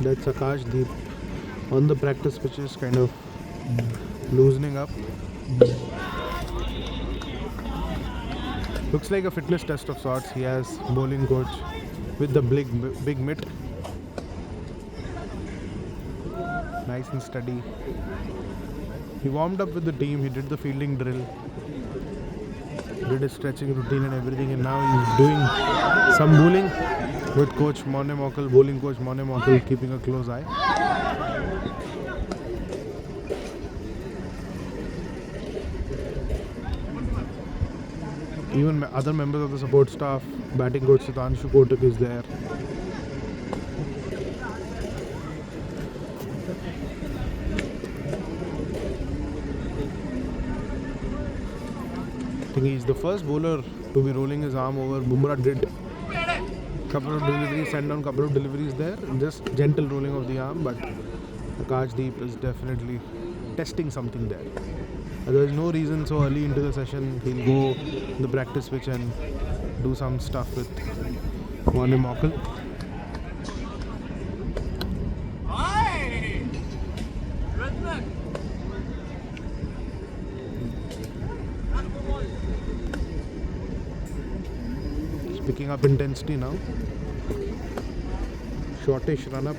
That's Akashdeep on the practice pitches, kind of loosening up. Looks like a fitness test of sorts. He has bowling coach with the big mitt. Nice and steady. He warmed up with the team. He did the fielding drill, did his stretching routine and everything, and now he's doing some bowling with coach Mone Mokal, bowling coach Mone Mokal, keeping a close eye. Even other members of the support staff, batting coach Sitanshu Kotak is there. I think he's the first bowler to be rolling his arm over. Bumrah did couple of deliveries, send down couple of deliveries there, just gentle rolling of the arm, but Akashdeep is definitely testing something there. There is no reason so early into the session he'll go the practice pitch and do some stuff with Mone Mokal. Picking up intensity now. Shortish run up.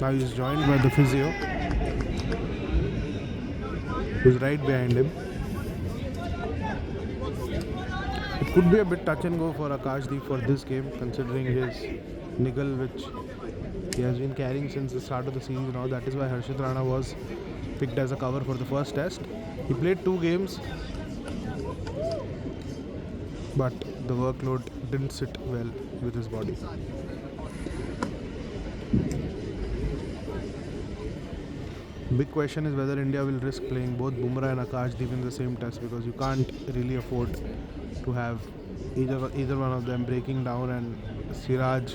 Now he's joined by the physio, who's right behind him. It could be a bit touch and go for Akashdeep for this game, considering his niggle which he has been carrying since the start of the series now. That is why Harshit Rana was picked as a cover for the first test. He played 2 games, but the workload didn't sit well with his body. Big question is whether India will risk playing both Bumrah and Akashdeep in the same test, because you can't really afford to have either one of them breaking down and Siraj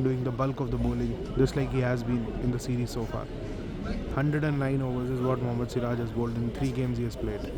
doing the bulk of the bowling, just like he has been in the series so far. 109 overs is what Mohammad Siraj has bowled in 3 games he has played.